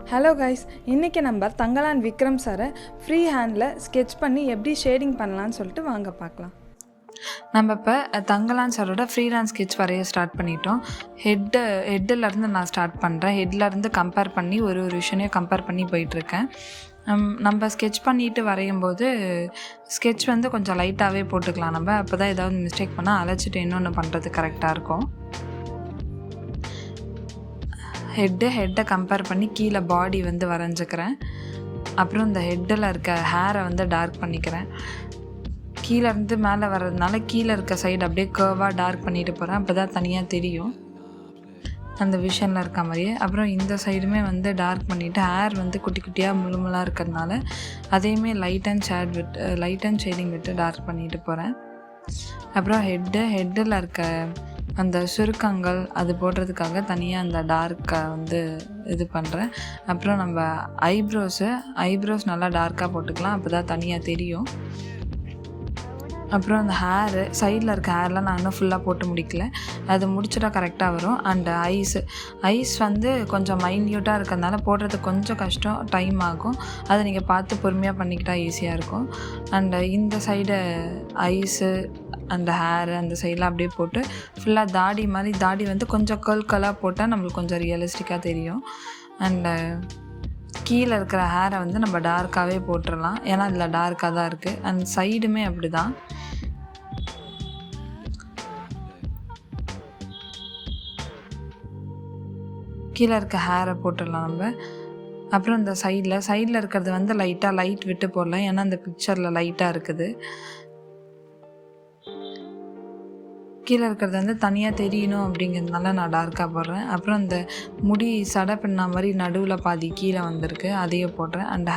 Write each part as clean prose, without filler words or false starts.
Hello guys, இன்றைக்கி நம்ம தங்கலான் விக்ரம் சாரை ஃப்ரீ ஹேண்டில் ஸ்கெட்ச் பண்ணி எப்படி ஷேடிங் பண்ணலான்னு சொல்லிட்டு வாங்க பார்க்கலாம். நம்ம இப்போ தங்கலான் சாரோட ஃப்ரீலான்ஸ் ஸ்கெட்ச் வரைய ஸ்டார்ட் பண்ணிட்டோம். ஹெட்டிலேருந்து நான் ஸ்டார்ட் பண்ணுறேன். ஹெட்லேருந்து கம்பேர் பண்ணி ஒரு விஷயத்தையும் கம்பேர் பண்ணி போயிட்டுருக்கேன். நம்ம ஸ்கெட்ச் பண்ணிட்டு வரையும்போது ஸ்கெட்ச் கொஞ்சம் லைட்டாகவே போட்டுக்கலாம். நம்ம அப்போ தான் ஏதாவது மிஸ்டேக் பண்ணால் அழைச்சிட்டு இன்னொன்று பண்ணுறது கரெக்டாக இருக்கும். ஹெட்டை கம்பேர் பண்ணி கீழே பாடி வரைஞ்சிக்கிறேன். அப்புறம் இந்த ஹெட்டில் இருக்க ஹேரை டார்க் பண்ணிக்கிறேன். கீழேருந்து மேலே வர்றதுனால கீழே இருக்க சைடு அப்படியே கர்வாக டார்க் பண்ணிட்டு போகிறேன். அப்போ தான் தனியாக தெரியும் அந்த விஷனில் இருக்க மாதிரியே. அப்புறம் இந்த சைடுமே டார்க் பண்ணிவிட்டு ஹேர் குட்டி குட்டியாக முழுமுலாக இருக்கிறதுனால அதையுமே லைட் அண்ட் ஷேடிங் விட்டு டார்க் பண்ணிட்டு போகிறேன். அப்புறம் ஹெட்டில் இருக்க அந்த சுருக்கங்கள் அது போடுறதுக்காக தனியாக அந்த டார்க்கை இது பண்ணுறேன். அப்புறம் நம்ம ஐப்ரோஸ் நல்லா டார்க்காக போட்டுக்கலாம், அப்போ தான் தனியாக தெரியும். அப்புறம் அந்த ஹேரு சைடில் இருக்க ஹேர்லாம் நான் இன்னும் ஃபுல்லாக போட்டு முடிக்கல, அது முடிச்சுட்டா கரெக்டாக வரும். அண்ட் ஐஸ் கொஞ்சம் மைன்யூட்டாக இருக்கிறதுனால போடுறதுக்கு கொஞ்சம் கஷ்டம், டைம் ஆகும். அதை நீங்கள் பார்த்து பொறுமையாக பண்ணிக்கிட்டால் ஈஸியாக இருக்கும். அண்டு இந்த சைடு ஐஸு அந்த ஹேரு அந்த சைடெலாம் அப்படியே போட்டு ஃபுல்லாக தாடி கொஞ்சம் கர்லாக போட்டால் நம்மளுக்கு கொஞ்சம் ரியலிஸ்டிக்காக தெரியும். அண்டு கீழே இருக்கிற ஹேரை நம்ம டார்க்காகவே போட்டுடலாம், ஏன்னா அதில் டார்க்காக தான் இருக்குது. அண்ட் சைடுமே அப்படி தான். கீழே இருக்க ஹேரை போட்டுடலாம் நம்ம. அப்புறம் இந்த சைடில் இருக்கிறது லைட்டாக லைட் விட்டு போடலாம், ஏன்னா அந்த பிக்சரில் லைட்டாக இருக்குது. கீழே இருக்கிறது தனியாக தெரியணும் அப்படிங்கிறதுனால நான் டார்க்காக போடுறேன். அப்புறம் இந்த முடி சடை பின்னா மாதிரி நடுவில் பாதி கீழே வந்திருக்கு, அதையே போடுறேன். அண்ட்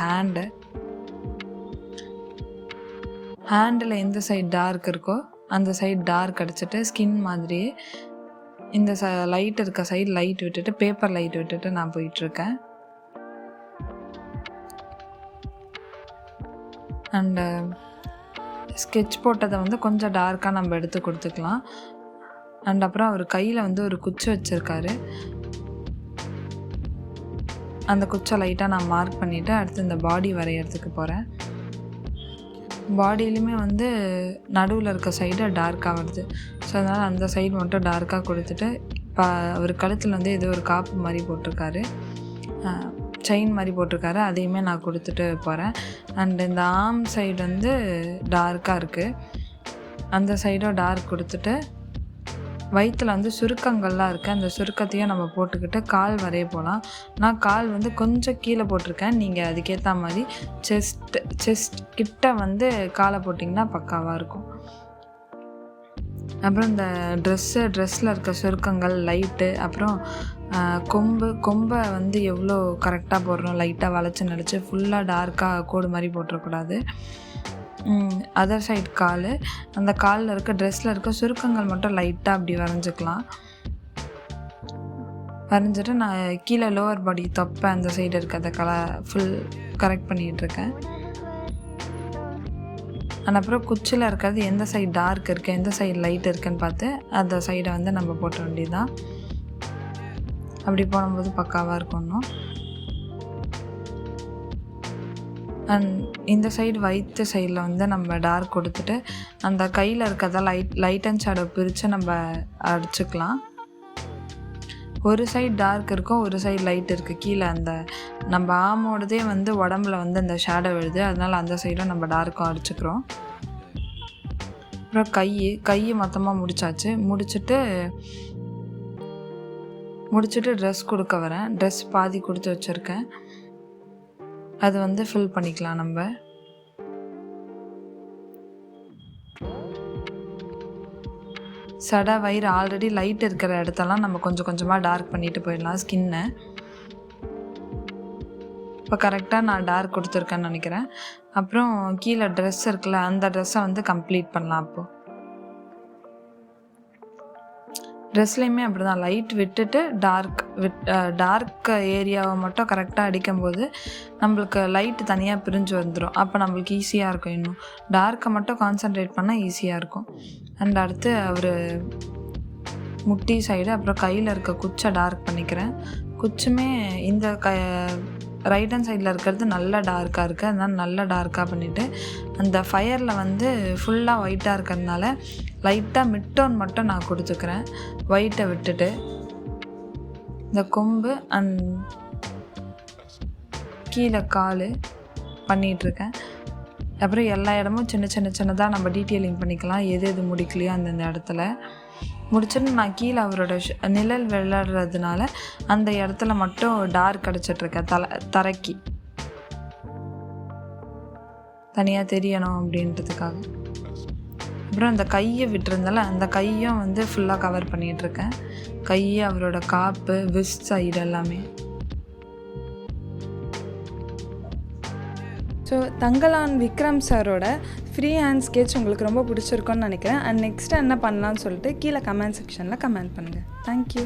ஹேண்டில் எந்த சைடு டார்க் இருக்கோ அந்த சைடு டார்க் அடிச்சுட்டு ஸ்கின் மாதிரியே இந்த லைட் இருக்க சைடு லைட் விட்டுட்டு பேப்பர் லைட் விட்டுட்டு நான் போயிட்டுருக்கேன். அண்டு ஸ்கெட்ச் போட்டதை கொஞ்சம் டார்க்காக நம்ம எடுத்து கொடுத்துக்கலாம். அண்ட் அப்புறம் அவர் கையில் ஒரு குச்சி வச்சுருக்காரு, அந்த குச்சை லைட்டாக நான் மார்க் பண்ணிவிட்டு அடுத்து இந்த பாடி வரைகிறதுக்கு போகிறேன். பாடியிலுமே நடுவில் இருக்க சைடு டார்க்காக வருது, ஸோ அதனால் அந்த சைடு மட்டும் டார்க்காக கொடுத்துட்டு இப்போ அவர் கழுத்தில் ஏதோ ஒரு காப்பு மாதிரி போட்டிருக்காரு, செயின் மாதிரி போட்டிருக்காரு, அதையுமே நான் கொடுத்துட்டு போகிறேன். அண்ட் இந்த ஆர்ம் சைடு டார்க்காக இருக்குது, அந்த சைடும் டார்க் கொடுத்துட்டு வயிற்றில் சுருக்கங்கள்லாம் இருக்குது, அந்த சுருக்கத்தையும் நம்ம போட்டுக்கிட்டு கால் வரைய போகலாம். நான் கால் கொஞ்சம் கீழே போட்டிருக்கேன், நீங்கள் அதுக்கேற்ற மாதிரி செஸ்ட் கிட்ட காலை போட்டிங்கன்னா பக்காவாக இருக்கும். அப்புறம் இந்த ட்ரெஸ்ஸில் இருக்க சுருக்கங்கள் லைட்டு, அப்புறம் கொம்பை எவ்வளோ கரெக்டாக போடுறோம், லைட்டாக வளைச்சி நடிச்சு ஃபுல்லாக டார்க்காக கோடு மாதிரி போட்டுறக்கூடாது. அதர் சைடு கால், அந்த காலில் இருக்க ட்ரெஸ்ஸில் இருக்க சுருக்கங்கள் மட்டும் லைட்டாக அப்படி வரைஞ்சிக்கலாம். வரைஞ்சிட்டு நான் கீழே லோவர் பாடி தொப்பை அந்த சைடு இருக்கிறத ஃபுல் கரெக்ட் பண்ணிகிட்ருக்கேன். அப்புறம் குச்சியில் இருக்கிறது எந்த சைடு டார்க் இருக்குது எந்த சைடு லைட் இருக்குதுன்னு பார்த்து அந்த சைடை நம்ம போட்ட வேண்டியதுதான். அப்படி போடும்போது பக்காவாக இருக்கணும். அண்ட் இந்த சைடு வயிற்று சைடில் நம்ம டார்க் கொடுத்துட்டு அந்த கையில் இருக்கிறத லைட் அண்ட் ஷேடோ பிரித்து நம்ம அடிச்சுக்கலாம். ஒரு சைடு டார்க் இருக்கும், ஒரு சைடு லைட் இருக்குது. கீழே அந்த நம்ம ஆமோடதே உடம்புல அந்த ஷேடோ விழுது, அதனால் அந்த சைடும் நம்ம டார்க்கும் அடிச்சுக்கிறோம். அப்புறம் கை மொத்தமாக முடிச்சுட்டு ட்ரெஸ் கொடுக்க வரேன். ட்ரெஸ் பாதி கொடுத்து வச்சுருக்கேன், அது ஃபில் பண்ணிக்கலாம் நம்ம. சடை வயிறு ஆல்ரெடி லைட் இருக்கிற இடத்தெல்லாம் நம்ம கொஞ்சம் கொஞ்சமாக டார்க் பண்ணிட்டு போயிடலாம் ஸ்கின்னை. இப்போ கரெக்டாக நான் டார்க் கொடுத்துருக்கேன்னு நினைக்கிறேன். அப்புறம் கீழே ட்ரெஸ் இருக்குல்ல, அந்த ட்ரெஸ்ஸை கம்ப்ளீட் பண்ணலாம். அப்போது ட்ரெஸ்லேயுமே அப்படி தான் லைட் விட்டுட்டு டார்க் ஏரியாவை மட்டும் கரெக்டாக அடிக்கும்போது நம்மளுக்கு லைட்டு தனியாக பிரிஞ்சு வந்துடும், அப்போ நம்மளுக்கு ஈஸியாக இருக்கும். இன்னும் டார்க்கை மட்டும் கான்சன்ட்ரேட் பண்ணால் ஈஸியாக இருக்கும். அண்ட் அடுத்து அவர் முட்டி சைடு அப்புறம் கையில் இருக்க குச்சை டார்க் பண்ணிக்கிறேன். குச்சுமே இந்த ரைட் ஹேண்ட் சைடில் இருக்கிறது நல்லா டார்க்காக இருக்குது. அதனால் நல்லா டார்க்காக பண்ணிவிட்டு அந்த ஃபயரில் வந்து ஃபுல்லாக ஒயிட்டாக இருக்கிறதுனால லைட்டாக மிட்டோன் மட்டும் நான் கொடுத்துக்கிறேன். ஒயிட்டை விட்டுட்டு இந்த கொம்பு அண்ட் கீழே கால் பண்ணிகிட்ருக்கேன். அப்புறம் எல்லா இடமும் சின்னதாக நம்ம டீட்டெயிலிங் பண்ணிக்கலாம். எது முடிக்கலையோ அந்தந்த இடத்துல முடிச்சுட்டு நான் கீழே அவரோட நிழல் விளையாடுறதுனால அந்த இடத்துல மட்டும் டார்க் அடிச்சிட்ருக்கேன். தரைக்கு தனியாக தெரியணும் அப்படின்றதுக்காக. அப்புறம் அந்த கையை விட்டுருந்தால அந்த கையும் வந்து ஃபுல்லாக கவர் பண்ணிகிட்ருக்கேன். கை, அவரோட காப்பு, விஸ்ட் சைடு எல்லாமே. ஸோ தங்கலான் விக்ரம் சாரோட ஃப்ரீ ஹேண்ட் ஸ்கெட்ச் உங்களுக்கு ரொம்ப பிடிச்சிருக்குன்னு நினைக்கிறேன். அண்ட் நெக்ஸ்ட்டு என்ன பண்ணலான்னு சொல்லிட்டு கீழே கமெண்ட் செக்ஷனில் கமெண்ட் பண்ணுங்கள். தேங்க்யூ.